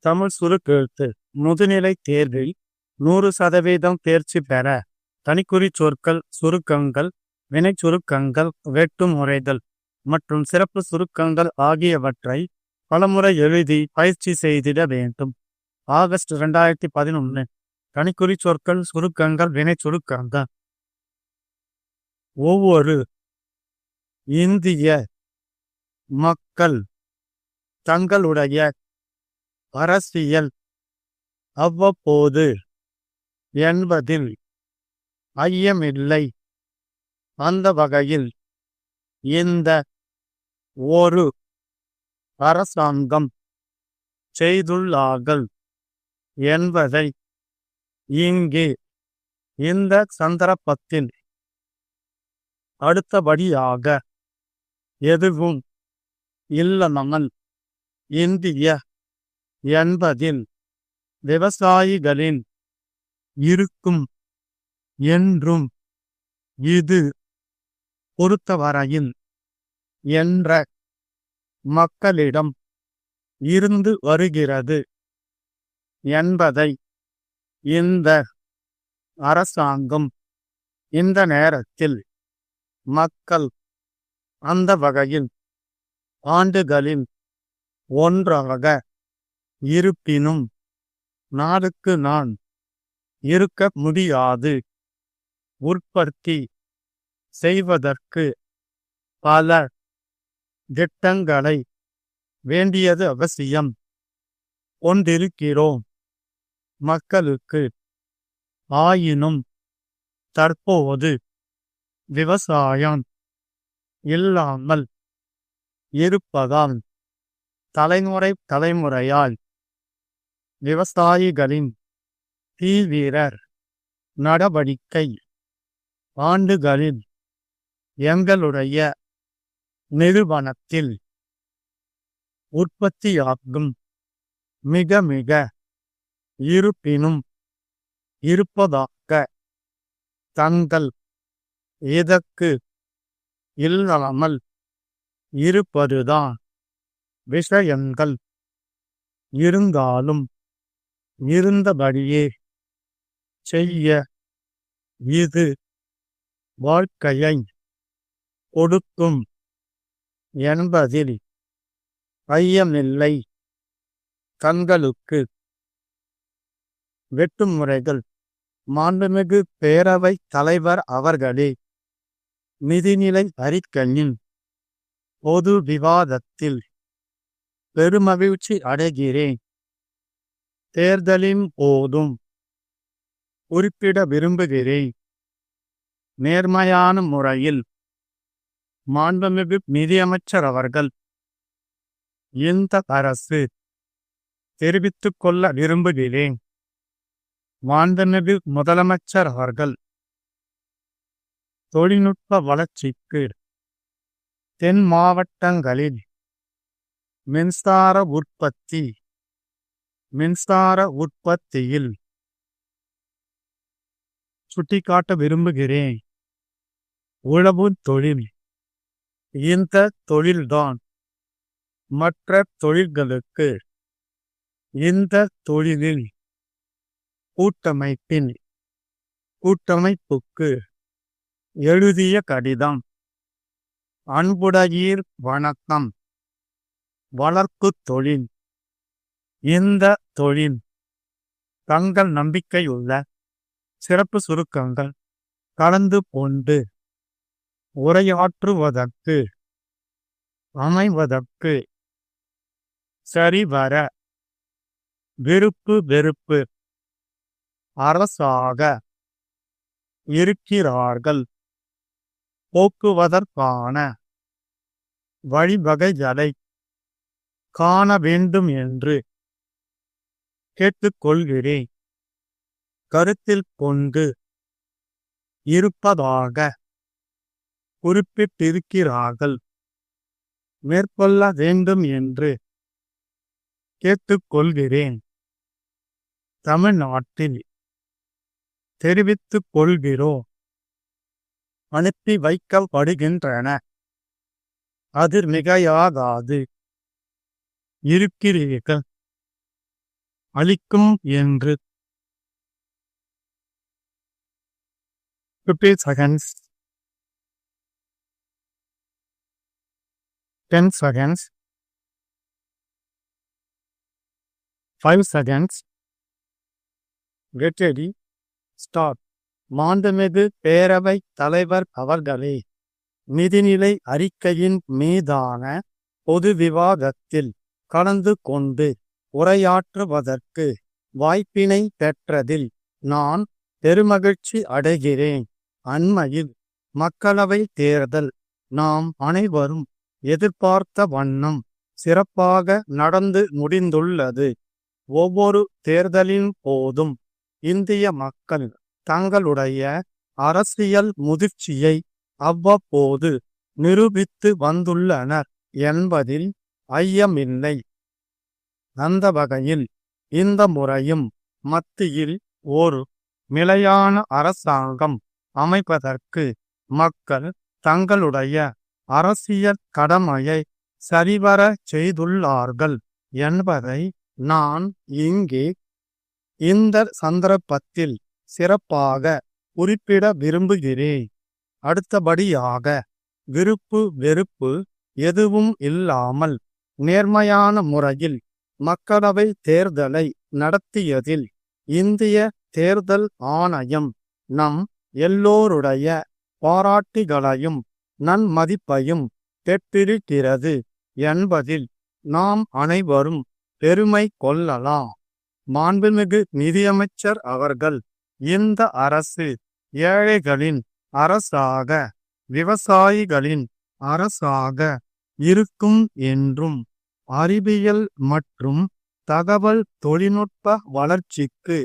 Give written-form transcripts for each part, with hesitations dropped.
தமிழ் சுருக்கெழுத்து முதுநிலை தேர்வில் 100% தேர்ச்சி பெற தனிக்குறி சொற்கள், சுருக்கங்கள், வினைச் சுருக்கங்கள், வெட்டு முறைகள் மற்றும் சிறப்பு சுருக்கங்கள் ஆகியவற்றை பலமுறை எழுதி பயிற்சி செய்திட வேண்டும். ஆகஸ்ட் 2011. தனிக்குறி சொற்கள், சுருக்கங்கள், வினைச் சுருக்கங்கள். ஒவ்வொரு இந்திய மக்கள் தங்களுடைய அரசியல் அவ்வப்போது என்பதில் ஐயமில்லை. அந்த வகையில் இந்த ஒரு அரசாங்கம் செய்துள்ளார்கள் என்பதை இங்கே இந்த சந்தர்ப்பத்தில் அடுத்தபடியாக எதுவும் இல்லாமல் இந்திய என்பதில் விவசாயிகளின் இருக்கும் என்றும் இது பொறுத்தவரையில் என்ற மக்களிடம் இருந்து வருகிறது என்பதை இந்த அரசாங்கம் இந்த நேரத்தில் மக்கள் அந்த வகையில் ஆண்டுகளில் ஒன்றாக இருப்பினும் நாளுக்கு நாள் இருக்க முடியாது. உற்பத்தி செய்வதற்கு பல திட்டங்களை வேண்டியது அவசியம் கொண்டிருக்கிறோம் மக்களுக்கு. ஆயினும் தற்போது விவசாயம் இல்லாமல் இருப்பதால் தலைமுறையால் விவசாயிகளின் தீவிர நடவடிக்கை ஆண்டுகளில் எங்களுடைய நிறுவனத்தில் உற்பத்தியாகும் மிக இருப்பினும் இருப்பதாக தங்கள் இதற்கு இல்லாமல் இருப்பதுதான் விஷயங்கள். இருந்தாலும் இருந்தபடியே செய்ய இது வாழ்க்கையை கொடுக்கும் என்பதில் ஐயமில்லை. தங்களுக்கு வெட்டுமுறைகள் மாண்புமிகு பேரவைத் தலைவர் அவர்களே, நிதிநிலை அறிக்கையின் பொது விவாதத்தில் பெருமகிழ்ச்சி அடைகிறேன். தேர்தலின் போதும் குறிப்பிட விரும்புகிறேன். நேர்மையான முறையில் மாண்புமிகு நிதியமைச்சர் அவர்கள் இந்த அரசு தெரிவித்துக் கொள்ள விரும்புகிறேன். மாண்புமிகு முதலமைச்சர் அவர்கள் தொழில்நுட்ப வளர்ச்சிக்கு தென் மாவட்டங்களில் மின்சார உற்பத்தியில் சுட்டிக்காட்ட விரும்புகிறேன். உழவு தொழில், இந்த தொழில்தான் மற்ற தொழில்களுக்கு இந்த தொழிலில் கூட்டமைப்புக்கு எழுதிய கடிதம். அன்புடையீர் வணக்கம். வளர்ப்பு தொழில், இந்த தொழில் தங்கள் நம்பிக்கையுள்ள சிறப்பு சுருக்கங்கள் கலந்து கொண்டு உரையாற்றுவதற்கு அமைவதற்கு சரிவர வெறுப்பு அரசாக இருக்கிறார்கள். போக்குவதற்கான வழிவகைகளை காண வேண்டும் என்று கேட்டுக்கொள்கிறேன். கருத்தில் கொண்டு இருப்பதாக குறிப்பிட்டிருக்கிறார்கள். மேற்கொள்ள வேண்டும் என்று கேட்டுக்கொள்கிறேன். தமிழ்நாட்டில் தெரிவித்துக் கொள்கிறோம். அனுப்பி வைக்கப்படுகின்றன. அது மிகையாகாது. இருக்கிறீர்கள். அளிக்கும் என்று 50 seconds 10 seconds 5 seconds get ready start மாண்புமிகு பேரவைத் தலைவர் அவர்களே, நிதிநிலை அறிக்கையின் மீதான பொது விவாதத்தில் கலந்து கொண்டு உரையாற்றுவதற்கு வாய்ப்பினை பெற்றதில் நான் பெருமகிழ்ச்சி அடைகிறேன். அண்மையில் மக்களவை தேர்தல் நாம் அனைவரும் எதிர்பார்த்த வண்ணம் சிறப்பாக நடந்து முடிந்துள்ளது. ஒவ்வொரு தேர்தலின் போதும் இந்திய மக்கள் தங்களுடைய அரசியல் முதிர்ச்சியை அவ்வப்போது நிரூபித்து வந்துள்ளனர் என்பதில் ஐயமில்லை. அந்த வகையில் இந்த முறையும் மத்தியில் ஒரு நிலையான அரசாங்கம் அமைப்பதற்கு மக்கள் தங்களுடைய அரசியல் கடமையை சரிவர செய்துள்ளார்கள் என்பதை நான் இங்கே இந்த சந்தர்ப்பத்தில் சிறப்பாக குறிப்பிட விரும்புகிறேன். அடுத்தபடியாக விருப்பு வெறுப்பு எதுவும் இல்லாமல் நேர்மையான முறையில் மக்களவை தேர்தலை நடத்தியதில் இந்திய தேர்தல் ஆணையம் நம் எல்லோருடைய பாராட்டுகளையும் நன்மதிப்பையும் பெற்றிருக்கிறது என்பதில் நாம் அனைவரும் பெருமை கொள்ளலாம். மாண்புமிகு நிதியமைச்சர் அவர்கள் இந்த அரசு ஏழைகளின் அரசாக விவசாயிகளின் அரசாக இருக்கும் என்றும் அறிவியல் மற்றும் தகவல் தொழில்நுட்ப வளர்ச்சிக்கு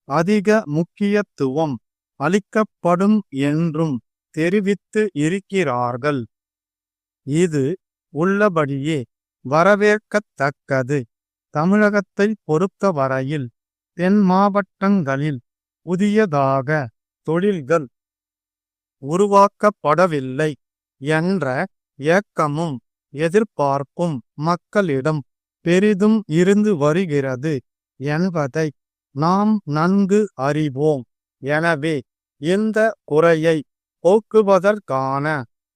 அதிக முக்கியத்துவம் அளிக்கப்படும் என்றும் தெரிவித்து இருக்கிறார்கள். இது உள்ளபடியே வரவேற்கத்தக்கது. தமிழகத்தை பொறுத்தவரையில் தென் மாவட்டங்களில் புதியதாக தொழில்கள் உருவாக்கப்படவில்லை என்ற ஏக்கமும் எதிர்பார்ப்பும் மக்களிடம் பெரிதும் இருந்து வருகிறது என்பதை நாம் நன்கு அறிவோம். எனவே இந்த குறையை போக்குவதற்கான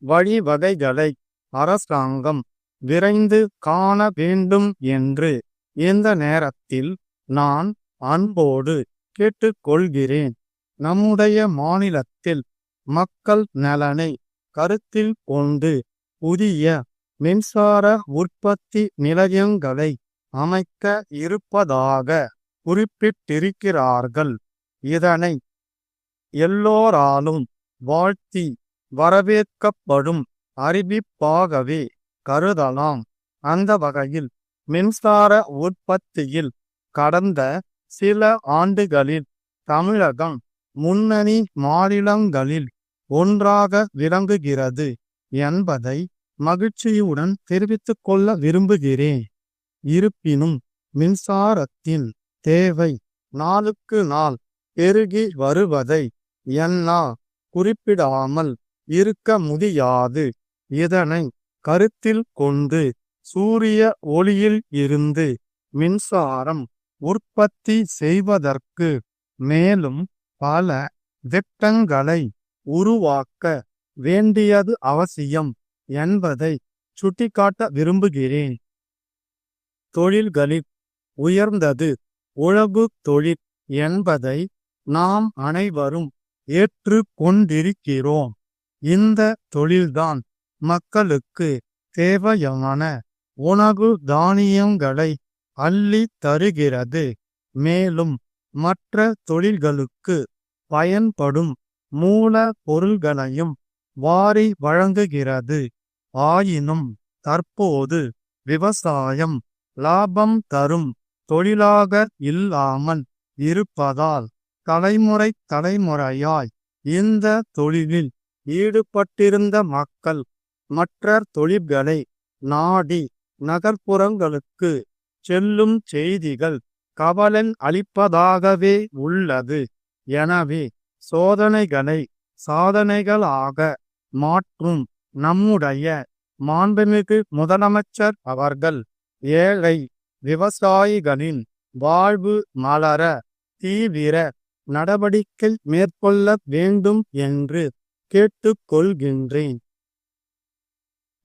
வழிவகைகளை அரசாங்கம் விரைந்து காண வேண்டும் என்று இந்த நேரத்தில் நான் அன்போடு கேட்டுக்கொள்கிறேன். நம்முடைய மாநிலத்தில் மக்கள் நலனை கருத்தில் கொண்டு புதிய மின்சார உற்பத்தி நிலையங்களை அமைக்க இருப்பதாக குறிப்பிட்டிருக்கிறார்கள். இதனை எல்லோராலும் வாழ்த்தி வரவேற்கப்படும் அறிவிப்பாகவே கருதலாம். அந்த வகையில் மின்சார உற்பத்தியில் கடந்த சில ஆண்டுகளில் தமிழகம் முன்னணி மாநிலங்களில் ஒன்றாக விளங்குகிறது என்பதை மகிழ்ச்சியுடன் தெரிவித்துக் கொள்ள விரும்புகிறேன். இருப்பினும் மின்சாரத்தின் தேவை நாளுக்கு நாள் பெருகி வருவதை என்னால் குறிப்பிடாமல் இருக்க முடியாது. இதனை கருத்தில் கொண்டு சூரிய ஒளியில் இருந்து மின்சாரம் உற்பத்தி செய்வதற்கு மேலும் பல திட்டங்களை உருவாக்க வேண்டியது அவசியம் என்பதை சுட்டிக்காட்ட விரும்புகிறேன். தொழில்களில் உயர்ந்தது உழவு தொழில் என்பதை நாம் அனைவரும் ஏற்று கொண்டிருக்கிறோம். இந்த தொழில்தான் மக்களுக்கு தேவையான உணவு தானியங்களை அள்ளி தருகிறது. மேலும் மற்ற தொழில்களுக்கு பயன்படும் மூல பொருள்களையும் வாரி வழங்குகிறது. ஆயினும் தற்போது விவசாயம் லாபம் தரும் தொழிலாக இல்லாமல் இருப்பதால் தலைமுறை தலைமுறையாய் இந்த தொழிலில் ஈடுபட்டிருந்த மக்கள் மற்ற தொழில்களை நாடி நகர்ப்புறங்களுக்கு செல்லும் செய்திகள் கவலை அளிப்பதாகவே உள்ளது. எனவே சோதனைகளை சாதனைகளாக மாற்றும் நம்முடைய மாண்புமிகு முதலமைச்சர் அவர்கள் ஏழை விவசாயிகளின் வாழ்வு மலர தீவிர நடவடிக்கை மேற்கொள்ள வேண்டும் என்று கேட்டுக்கொள்கின்றேன்.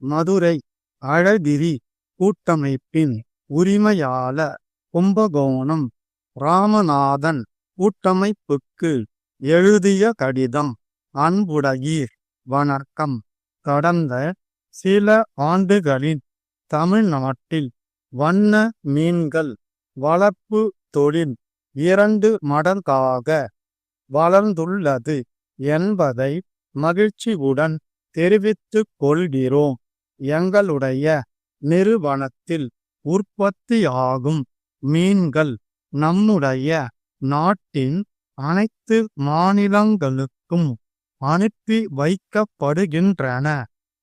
மதுரை அழகிரி கூட்டமைப்பின் உரிமையாளர் கும்பகோணம் ராமநாதன் கூட்டமைப்புக்கு எழுதிய கடிதம். அன்புடையீர், வணக்கம். கடந்த சில ஆண்டுகளில் தமிழ்நாட்டில் வண்ண மீன்கள் வளர்ப்பு தொழில் 2 மடங்காக வளர்ந்துள்ளது என்பதை மகிழ்ச்சியுடன் தெரிவித்துக் கொள்கிறோம். எங்களுடைய நிறுவனத்தில் உற்பத்தியாகும் மீன்கள் நம்முடைய நாட்டின் அனைத்து மாநிலங்களுக்கும் அனுப்பி வைக்கப்படுகின்றன.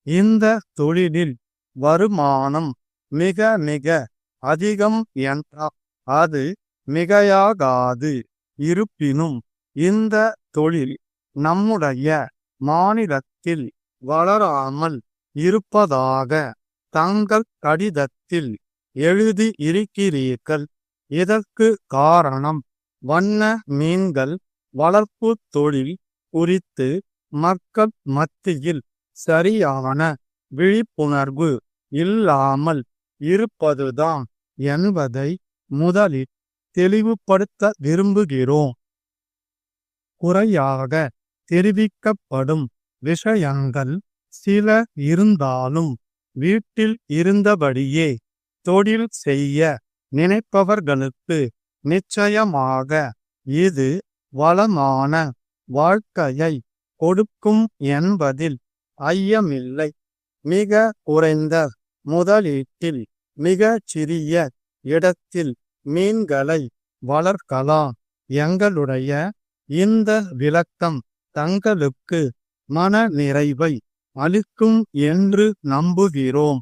இந்த தொழிலில் வருமானம் மிக மிக அதிகம் என்றால் அது மிகையாகாது. இருப்பினும் இந்த தொழில் நம்முடைய மாநிலத்தில் வளராமல் இருப்பதாக தங்கள் கடிதத்தில் எழுதி இருக்கிறீர்கள். இதற்கு காரணம் வண்ண மீன்கள் வளர்ப்பு தொழில் குறித்து மக்கள் மத்தியில் சரியான விழிப்புணர்வு இல்லாமல் இருப்பதுதான் என்பதை முதலில் தெளிவுபடுத்த விரும்புகிறோம். குறையாக தெரிவிக்கப்படும் விஷயங்கள் சில இருந்தாலும் வீட்டில் இருந்தபடியே தொழில் செய்ய நினைப்பவர்களுக்கு நிச்சயமாக இது வளமான வாழ்க்கையை கொடுக்கும் என்பதில் ஐயமில்லை. மிக குறைந்த முதலீட்டில் மிகச் சிறிய இடத்தில் மீன்களை வளர்க்கலாம். எங்களுடைய இந்த விளக்கம் தங்களுக்கு மன நிறைவை அளிக்கும் என்று நம்புகிறோம்.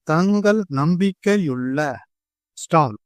தங்கள் நம்பிக்கையுள்ள ஸ்டால்.